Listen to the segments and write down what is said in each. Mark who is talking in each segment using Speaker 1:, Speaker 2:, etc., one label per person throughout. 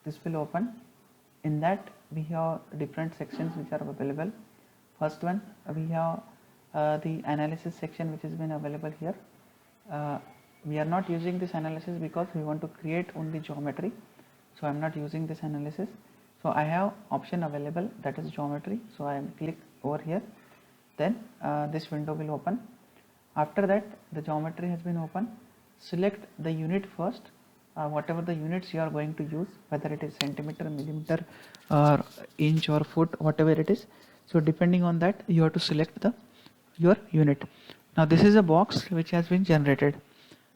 Speaker 1: this will open. In that we have different sections which are available. First one, we have the analysis section which has been available here. We are not using this analysis because we want to create only geometry, so I am not using this analysis. So I have option available, that is geometry, so I am click over here. Then this window will open. After that, the geometry has been open. Select the unit first, whatever the units you are going to use, whether it is centimeter, millimeter, or inch or foot, whatever it is. So depending on that, you have to select your unit. Now this is a box which has been generated.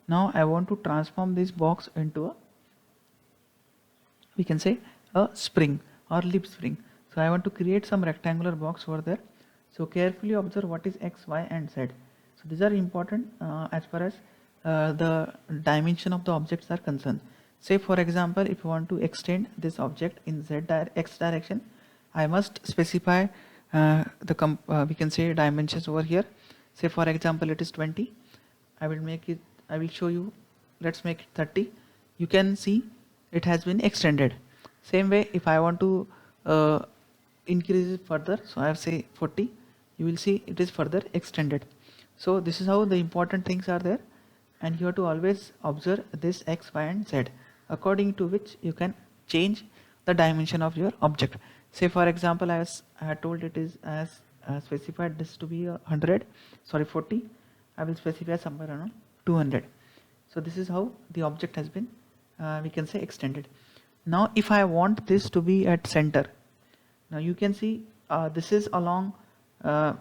Speaker 1: Now I want to transform this box into a, we can say, a spring or lip spring. So I want to create some rectangular box over there. So carefully observe what is x, y and z. So these are important as far as the dimension of the objects are concerned. Say for example, if you want to extend this object in x direction, I must specify we can say dimensions over here. Say for example it is 20. I will show you, let's make it 30. You can see it has been extended. Same way, if I want to increase it further, so I have say 40, you will see it is further extended. So this is how the important things are there, and you have to always observe this x, y and z, according to which you can change the dimension of your object. Say for example, I had told it is as specified this to be 40. I will specify somewhere around 200. So this is how the object has been we can say extended. Now if I want this to be at center, now you can see this is along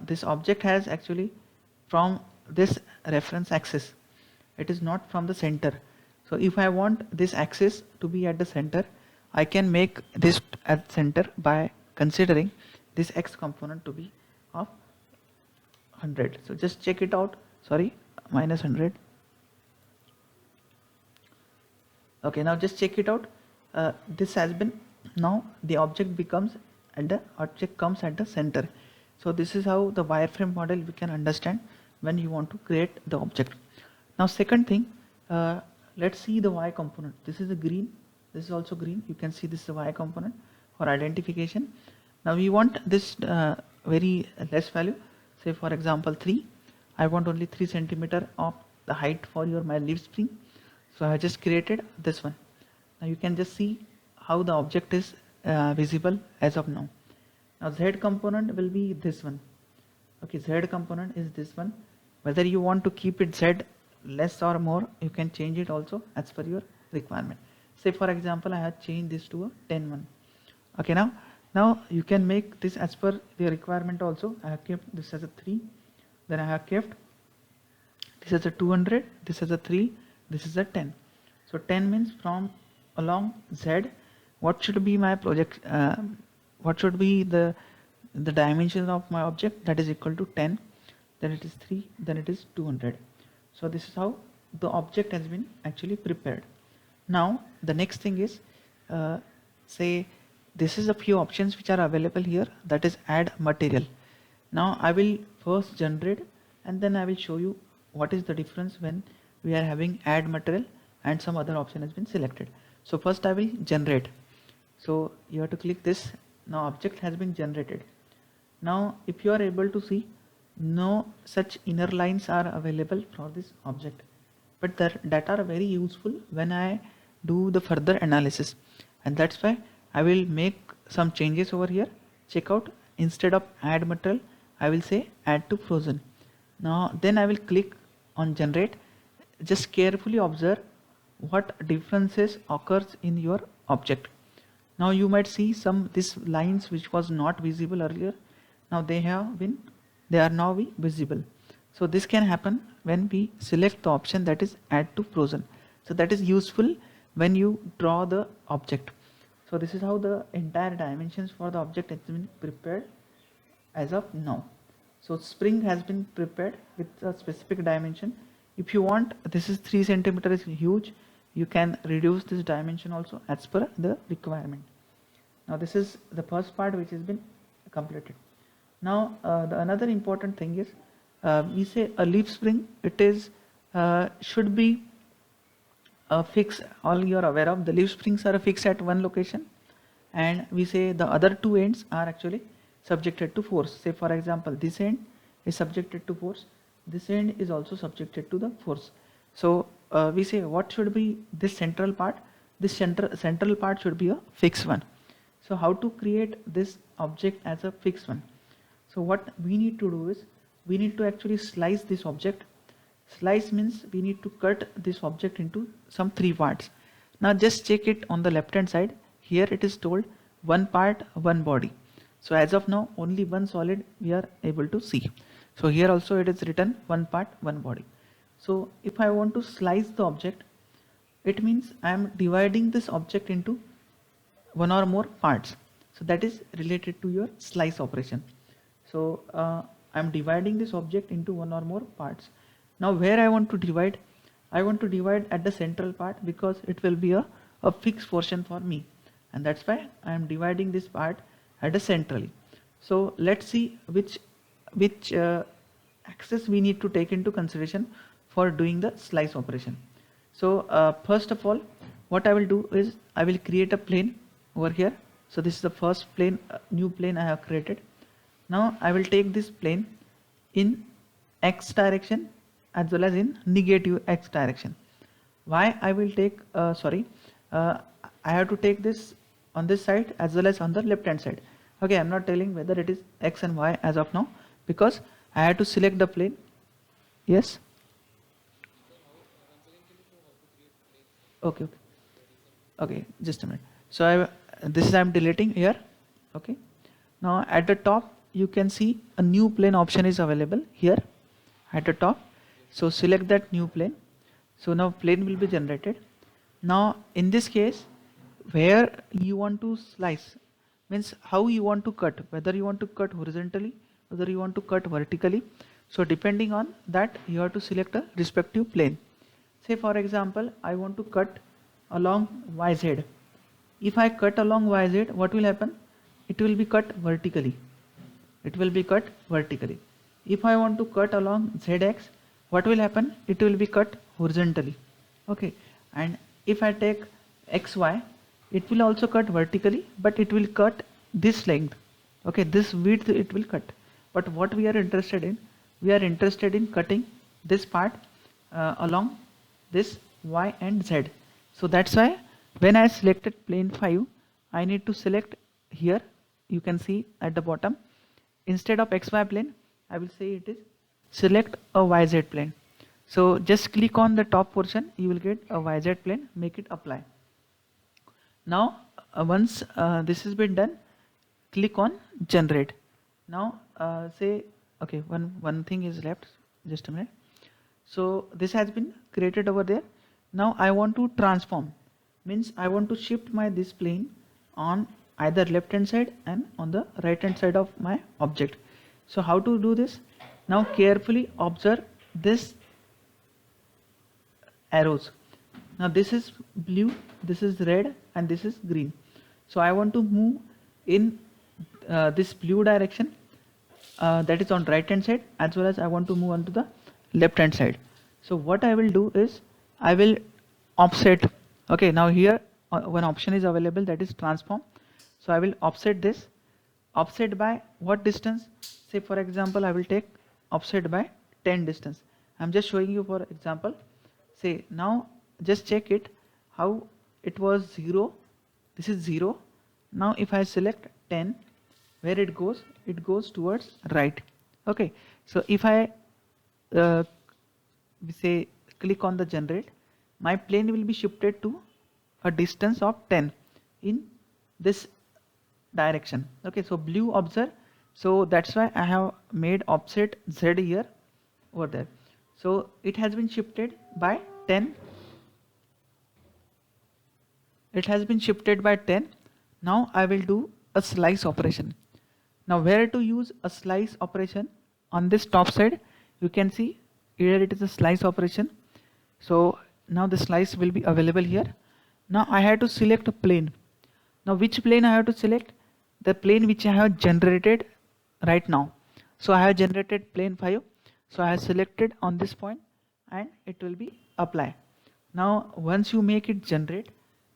Speaker 1: this object has actually from this reference axis, it is not from the center. So if I want this axis to be at the center, I can make this at center by considering this x component to be of 100. So just check it out, sorry, minus 100. Okay, now just check it out. This has been, now the object becomes and the object comes at the center. So this is how the wireframe model we can understand when you want to create the object. Now second thing, let's see the y component. This is a green, this is also green. You can see this is a y component for identification. Now we want this very less value. Say for example 3. I want only 3 centimeter of the height for my leaf spring. So I just created this one. Now you can just see how the object is visible as of now. Now z component will be this one. Okay, z component is this one. Whether you want to keep it z less or more, you can change it also as per your requirement. Say for example, I have changed this to a 10 one. Okay, now you can make this as per the requirement also. I have kept this as a 3, then I have kept this as a 200, this as a 3, this is a 10. So 10 means from along z, what should be my project, what should be the dimension of my object, that is equal to 10, then it is 3, then it is 200. So this is how the object has been actually prepared. Now the next thing is, say this is a few options which are available here, that is add material. Now I will first generate and then I will show you what is the difference when we are having add material and some other option has been selected. So first I will generate. So you have to click this. Now object has been generated. Now if you are able to see, no such inner lines are available for this object, but that are very useful when I do the further analysis, and that's why I will make some changes over here. Check out, instead of add material I will say add to frozen. Now then I will click on generate. Just carefully observe what differences occurs in your object. Now you might see some these lines which was not visible earlier, now they are now visible. So this can happen when we select the option that is add to frozen. So that is useful when you draw the object. So this is how the entire dimensions for the object has been prepared as of now. So spring has been prepared with a specific dimension. If you want, this is 3 centimeter is huge, you can reduce this dimension also as per the requirement. Now this is the first part which has been completed. Now the another important thing is, we say a leaf spring, it is should be fix, all you are aware of, the leaf springs are fixed at one location, and we say the other two ends are actually subjected to force. Say for example, this end is subjected to force, this end is also subjected to the force. So we say what should be this central part, this central part should be a fixed one. So how to create this object as a fixed one? So what we need to do is, we need to actually slice this object. Slice means we need to cut this object into some three parts. Now just check it on the left hand side. Here it is told one part, one body. So as of now, only one solid we are able to see. So here also it is written one part, one body. So if I want to slice the object, it means I am dividing this object into one or more parts. So that is related to your slice operation. So I am dividing this object into one or more parts. Now where I want to divide? I want to divide at the central part, because it will be a fixed portion for me, and that's why I am dividing this part at the centrally. So let's see which axis we need to take into consideration for doing the slice operation. So first of all, what I will do is I will create a plane over here. So this is the first plane, new plane I have created. Now I will take this plane in x direction as well as in negative x direction. Why I will take, I have to take this on this side as well as on the left hand side. Okay, I'm not telling whether it is x and y as of now, because I have to select the plane. Yes. Okay, just a minute. So this is I'm deleting here. Okay, now at the top you can see a new plane option is available here at the top. So select that new plane. So now plane will be generated. Now in this case, where you want to slice means how you want to cut, whether you want to cut horizontally, whether you want to cut vertically. So depending on that, you have to select a respective plane. Say for example, I want to cut along YZ. If I cut along YZ, what will happen? It will be cut vertically. It will be cut vertically. If I want to cut along ZX, what will happen? It will be cut horizontally. Okay, and if I take XY, it will also cut vertically, but it will cut this length. Okay, this width it will cut. But what we are interested in? We are interested in cutting this part along this Y and Z. So that's why when I selected plane 5, I need to select here. You can see at the bottom, instead of XY plane, I will say it is select a YZ plane. So just click on the top portion, you will get a YZ plane, make it apply. Now once this has been done, click on generate. Now say, okay, one thing is left, just a minute. So this has been created over there. Now I want to transform, means I want to shift my this plane on either left hand side and on the right hand side of my object. So how to do this? Now carefully observe this arrows. Now this is blue, this is red, and this is green. So I want to move in this blue direction, that is on right hand side, as well as I want to move on to the left hand side. So what I will do is I will offset. Okay, now here one option is available, that is transform. So I will offset this. Offset by what distance? Say for example, I will take offset by 10 distance. I'm just showing you for example. Say now just check it how it was 0. This is 0. Now if I select 10, where it goes towards right. Okay, so if I we say click on the generate, my plane will be shifted to a distance of 10 in this direction. Okay, so blue observe, so that's why I have made offset Z here over there. So it has been shifted by 10. It has been shifted by 10. Now I will do a slice operation. Now where to use a slice operation? On this top side you can see here it is a slice operation. So now the slice will be available here. Now I have to select a plane. Now which plane I have to select? The plane which I have generated right now. So I have generated plane 5. So I have selected on this point and it will be apply. Now once you make it generate,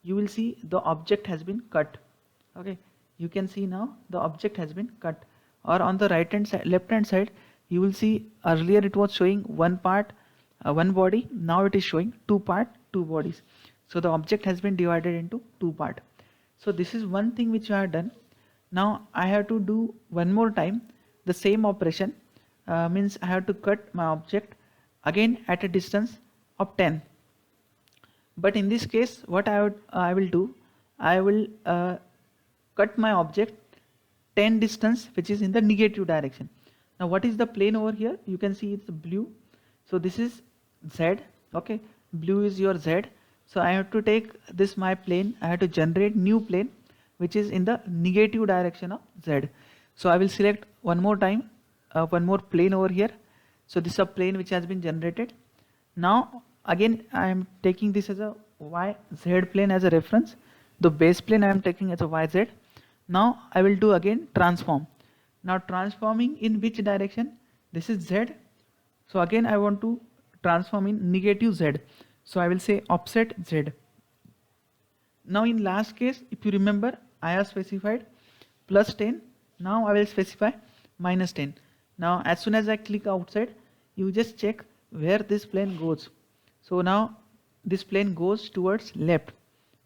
Speaker 1: you will see the object has been cut. Okay, you can see now the object has been cut. Or on the right hand side, left hand side, you will see earlier it was showing one part, one body. Now it is showing two part, two bodies. So the object has been divided into two part. So this is one thing which I have done. Now I have to do one more time the same operation. Means I have to cut my object again at a distance of 10. But in this case, what I will do, I will cut my object 10 distance, which is in the negative direction. Now what is the plane over here? You can see it's blue. So this is Z. Okay, blue is your Z. So I have to take this my plane. I have to generate new plane which is in the negative direction of Z. So I will select one more time, one more plane over here. So this is a plane which has been generated. Now again I am taking this as a YZ plane as a reference. The base plane I am taking as a YZ. Now I will do again transform. Now transforming in which direction? This is Z. So again I want to transform in negative Z. So I will say offset Z. Now in last case, if you remember, I have specified plus 10. Now I will specify minus 10. Now as soon as I click outside, you just check where this plane goes. So now this plane goes towards left.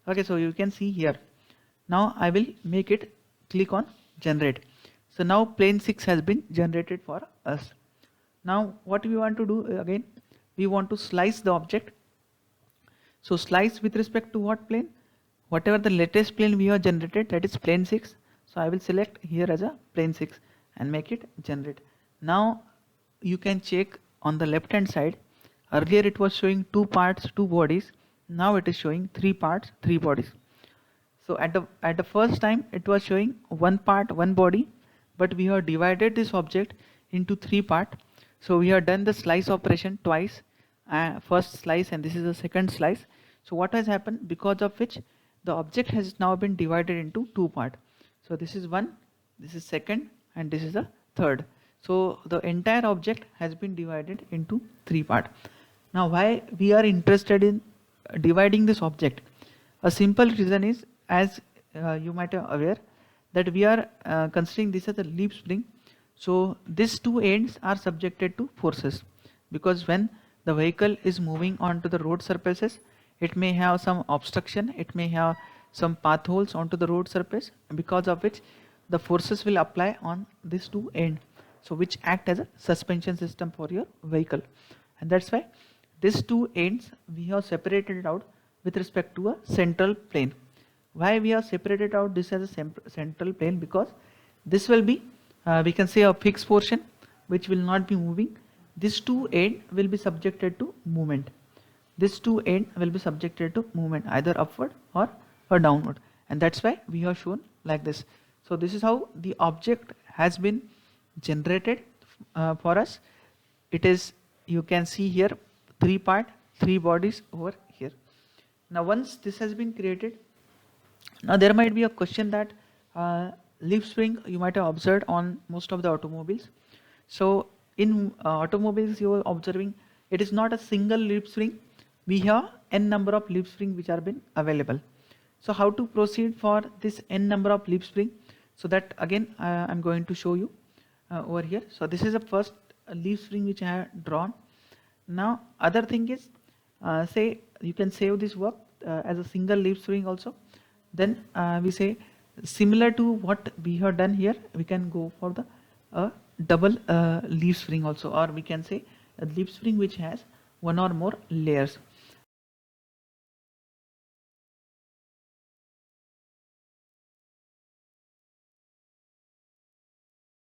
Speaker 1: Okay, so you can see here. Now I will make it click on generate. So now plane 6 has been generated for us. Now what we want to do again, we want to slice the object. So slice with respect to what plane? Whatever the latest plane we have generated, that is plane 6. So I will select here as a plane 6 and make it generate. Now you can check on the left hand side. Earlier it was showing two parts, two bodies. Now it is showing three parts, three bodies. So at the first time it was showing one part, one body, but we have divided this object into three parts. So we have done the slice operation twice, first slice and this is the second slice. So what has happened, because of which the object has now been divided into two parts. So this is one, this is second, and this is the third. So the entire object has been divided into three parts. Now why we are interested in dividing this object? A simple reason is, as you might be aware, that we are considering this as a leaf spring. So these two ends are subjected to forces, because when the vehicle is moving onto the road surfaces, it may have some obstruction, it may have some path holes onto the road surface, because of which the forces will apply on these two ends, so which act as a suspension system for your vehicle. And that's why these two ends we have separated out with respect to a central plane. Why we have separated out this as a central plane? Because this will be we can say a fixed portion which will not be moving. These two ends will be subjected to movement. This two ends will be subjected to movement, either upward or downward, and that's why we have shown like this. So this is how the object has been generated for us. It is, you can see here, three part, three bodies over here. Now once this has been created, now there might be a question that leaf spring you might have observed on most of the automobiles. So in automobiles you are observing it is not a single leaf spring. We have n number of leaf spring which are been available. So how to proceed for this n number of leaf spring? So that again I'm going to show you over here. So this is the first leaf spring which I have drawn. Now other thing is, say you can save this work as a single leaf spring also. Then we say similar to what we have done here, we can go for the double leaf spring also, or we can say a leaf spring which has one or more layers.